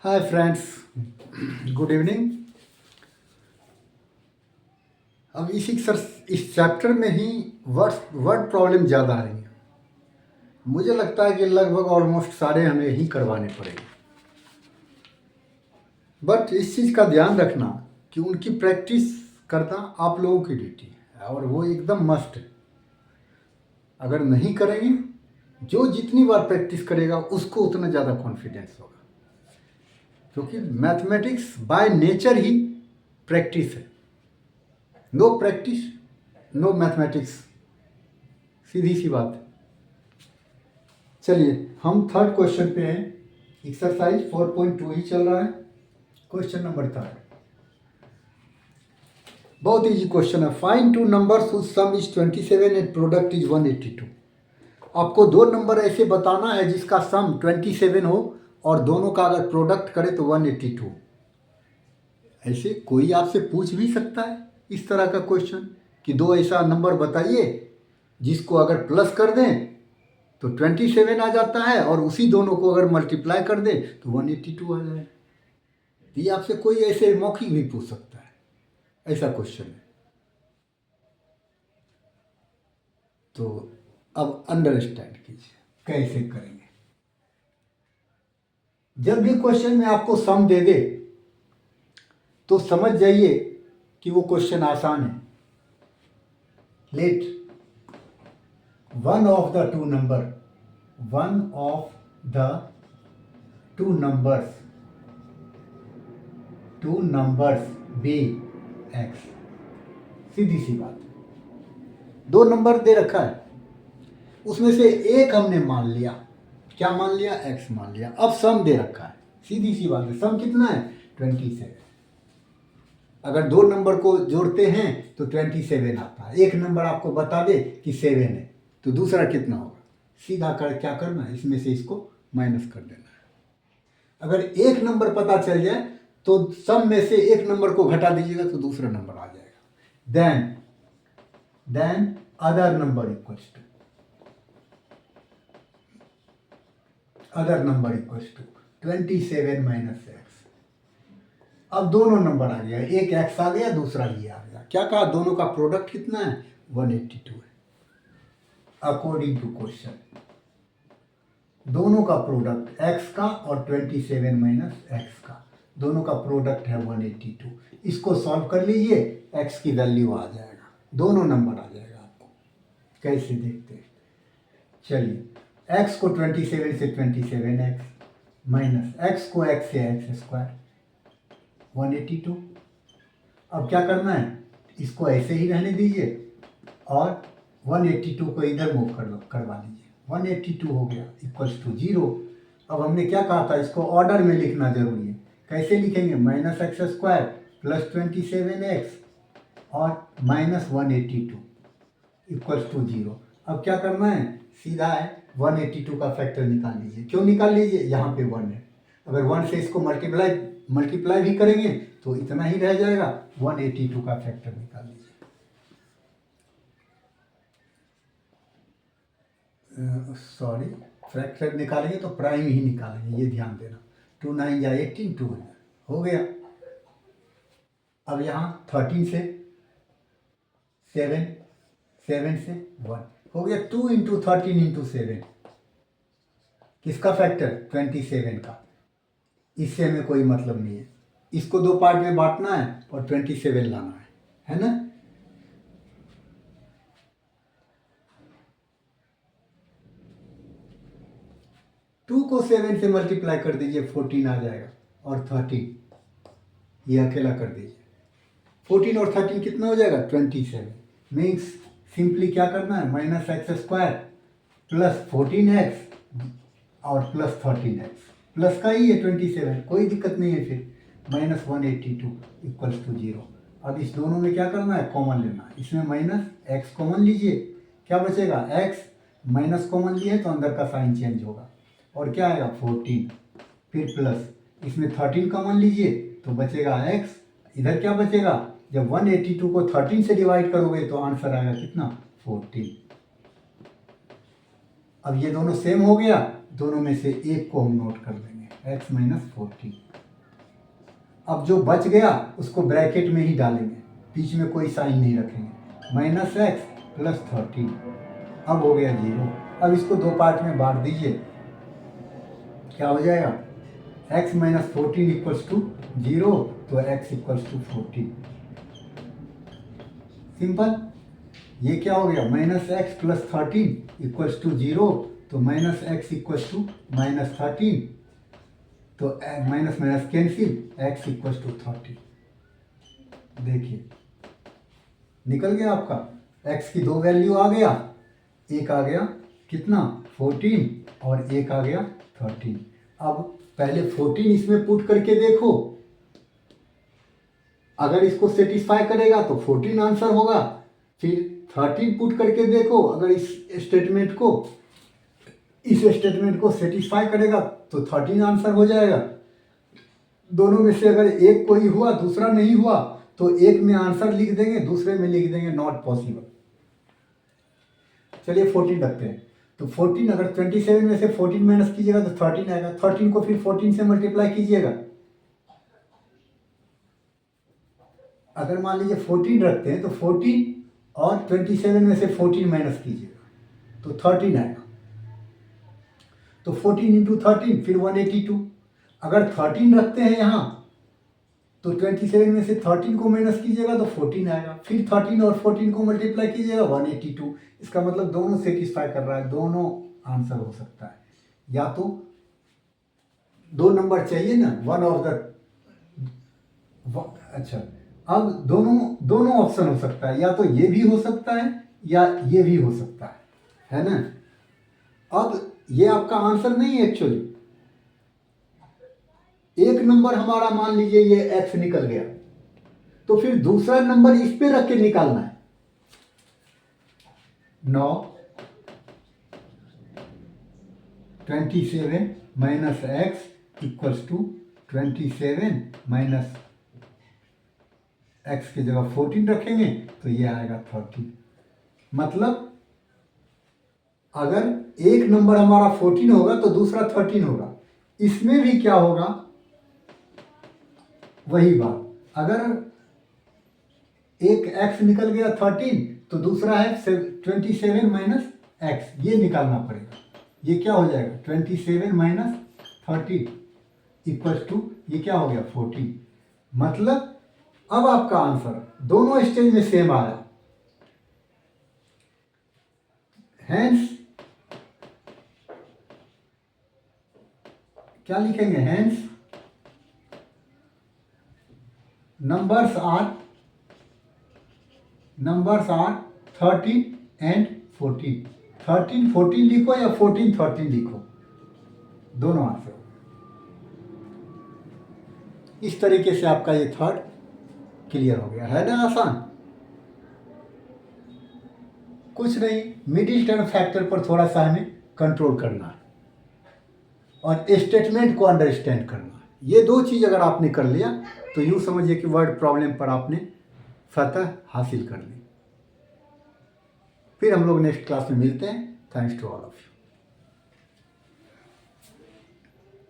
Hi friends, good evening. अब इस chapter में ही वर्ड प्रॉब्लम ज़्यादा आ रही है। मुझे लगता है कि लगभग ऑलमोस्ट सारे हमें ही करवाने पड़ेंगे, बट इस चीज़ का ध्यान रखना कि उनकी प्रैक्टिस करना आप लोगों की ड्यूटी है और वो एकदम मस्ट है। अगर नहीं करेंगे, जो जितनी बार प्रैक्टिस करेगा उसको उतना ज़्यादा कॉन्फिडेंस होगा, क्योंकि mathematics by nature he practice है। नो प्रैक्टिस नो मैथमेटिक्स, सीधी सी बात है। चलिए हम थर्ड क्वेश्चन पे हैं। एक्सरसाइज 4.2 ही चल रहा है। क्वेश्चन नंबर थर्ड, बहुत इजी क्वेश्चन है। Find two numbers whose sum is 27 and product is 182। आपको दो नंबर ऐसे बताना है जिसका सम 27 हो और दोनों का अगर प्रोडक्ट करे तो 182। ऐसे कोई आपसे पूछ भी सकता है इस तरह का क्वेश्चन कि दो ऐसा नंबर बताइए जिसको अगर प्लस कर दें तो 27 आ जाता है और उसी दोनों को अगर मल्टीप्लाई कर दें तो 182 आ जाए। ये आपसे कोई ऐसे मौखिक भी पूछ सकता है, ऐसा क्वेश्चन है। तो अब अंडरस्टैंड कीजिए कैसे करेंगे। जब भी क्वेश्चन में आपको सम दे दे तो समझ जाइए कि वो क्वेश्चन आसान है। Let one of the two numbers be x. सीधी सी बात है। दो नंबर दे रखा है, उसमें से एक हमने मान लिया, क्या मान लिया? एक्स मान लिया। अब सम दे रखा है, सीधी सी बात है। सम कितना है? 27। अगर दो नंबर को जोड़ते हैं तो 27 आता है। एक नंबर आपको बता दे कि 7 है तो दूसरा कितना होगा? सीधा कर क्या करना है, इसमें से इसको माइनस कर देना है। अगर एक नंबर पता चल जाए तो सम में से एक नंबर को घटा दीजिएगा तो दूसरा नंबर आ जाएगा। Then other number equals to 27 minus x. अब दोनों नंबर आ गया, एक एक्स आ गया, दूसरा ये आ गया। क्या कहा? दोनों का प्रोडक्ट कितना है? 182 है। अकॉर्डिंग टू क्वेश्चन दोनों का प्रोडक्ट एक्स का और 27 माइनस एक्स का, दोनों का प्रोडक्ट है 182। इसको सॉल्व कर लीजिए, एक्स की वैल्यू आ जाएगा, दोनों नंबर आ जाएगा आपको। कैसे देखते हैं? चलिए, एक्स को 27 से 27x माइनस एक्स को एक्स से एक्स स्क्वायर 182। अब क्या करना है? इसको ऐसे ही रहने दीजिए और 182 को इधर मूव करवा लीजिए। 182 हो गया इक्वल्स टू 0। अब हमने क्या कहा था? इसको ऑर्डर में लिखना जरूरी है। कैसे लिखेंगे? Minus x square plus 27x और माइनस 182 इक्वल्स टू 0। अब क्या करना है? सीधा है 182 का फैक्टर निकाल लीजिए। क्यों निकाल लीजिए? यहाँ पे 1 है। अगर 1 से इसको मल्टीप्लाई भी करेंगे तो इतना ही रह जाएगा। 182 का फैक्टर निकाल लीजिए। सॉरी, फैक्टर निकालेंगे तो प्राइम ही निकालेंगे, ये ध्यान देना। 2 9 या 18 2 हो गया। अब यहाँ 13 से 7 7 से 1 हो गया। 2 इंटू 13 इंटू 7 किसका फैक्टर? 27 का। इससे हमें कोई मतलब नहीं है। इसको दो पार्ट में बांटना है और 27 लाना है ना? टू को 7 से मल्टीप्लाई कर दीजिए, 14 आ जाएगा और 13 ये अकेला कर दीजिए। 14 और 13 कितना हो जाएगा? 27। मीन्स सिंपली क्या करना है? Minus x square plus 14x और प्लस 13x। प्लस का ही है 27, कोई दिक्कत नहीं है। फिर माइनस 182 इक्वल्स टू 0। अब इस दोनों में क्या करना है? कॉमन लेना है। इसमें माइनस एक्स कॉमन लीजिए, क्या बचेगा? x। माइनस कॉमन लिए तो अंदर का साइन चेंज होगा और क्या आएगा? 14। फिर प्लस इसमें 13 कॉमन लीजिए तो बचेगा x। इधर क्या बचेगा? जब 182 को 13 से डिवाइड करोगे तो आंसर आएगा कितना? 14। अब ये दोनों सेम हो गया, दोनों में से एक को हम नोट कर देंगे। x minus 14। अब जो बच गया उसको ब्रैकेट में ही डालेंगे, बीच में कोई साइन नहीं रखेंगे। माइनस एक्स प्लस 13, अब हो गया 0। अब इसको दो पार्ट में बांट दीजिए, क्या हो जाएगा, x माइनस 14 इक्वल्स टू 0, तो x इक्वल्स टू 14। सिंपल। ये क्या हो गया, minus x plus 13 equals to 0, तो minus x equals to minus 13, तो minus minus cancel, x equals to 30। देखिए निकल गया आपका, x की दो वैल्यू आ गया, एक आ गया कितना 14 और एक आ गया 13। अब पहले 14 इसमें पुट करके देखो, अगर इसको सेटिस्फाई करेगा तो 14 आंसर होगा। फिर 13 पुट करके देखो, अगर इस स्टेटमेंट को सेटिस्फाई करेगा तो 13 आंसर हो जाएगा। दोनों में से अगर एक कोई हुआ दूसरा नहीं हुआ तो एक में आंसर लिख देंगे, दूसरे में लिख देंगे नॉट पॉसिबल। चलिए 14 रखते हैं, तो 14 अगर 27 में से 14 माइनस कीजिएगा तो 13 आएगा। 13 को फिर 14 से मल्टीप्लाई कीजिएगा, अगर मान लीजिए 14 रखते हैं तो 14 और 27 में से 14 माइनस कीजिएगा तो 13 आएगा। तो 14 इंटू 13 फिर 182। अगर 13 रखते हैं यहाँ तो 27 में से 13 को माइनस कीजिएगा तो 14 आएगा। फिर 13 और 14 को मल्टीप्लाई कीजिएगा 182। इसका मतलब दोनों सेटिस्फाई कर रहा है, दोनों आंसर हो सकता है। या तो दो नंबर चाहिए ना, वन ऑफ द, अच्छा अब दोनों ऑप्शन हो सकता है, या तो ये भी हो सकता है या ये भी हो सकता है ना। अब ये आपका आंसर नहीं है एक्चुअली, एक नंबर हमारा मान लीजिए ये x निकल गया, तो फिर दूसरा नंबर इस पे रख के निकालना है। 9 27 minus x equals to 27 minus x की जगह 14 रखेंगे तो ये आएगा 30। मतलब अगर एक नंबर हमारा 14 होगा तो दूसरा 13 होगा। इसमें भी क्या होगा, वही बात, अगर एक x निकल गया 13 तो दूसरा है 27 माइनस एक्स, ये निकालना पड़ेगा। ये क्या हो जाएगा 27 माइनस 30 इक्वल्स टू ये क्या हो गया 14। मतलब अब आपका आंसर दोनों स्टेज में सेम आया। हैंस क्या लिखेंगे, हैंस numbers are 13 and 14। 13 14 लिखो या 14 13 लिखो, दोनों आंसर। इस तरीके से आपका ये थर्ड क्लियर हो गया है ना, आसान। कुछ नहीं, मिडिल टर्म फैक्टर पर थोड़ा सा हमें कंट्रोल करना है और स्टेटमेंट को अंडरस्टैंड करना है। ये दो चीज़ अगर आपने कर लिया तो यूँ समझिए कि वर्ड प्रॉब्लम पर आपने फतह हासिल कर ली। फिर हम लोग नेक्स्ट क्लास में मिलते हैं। Thanks to all of you.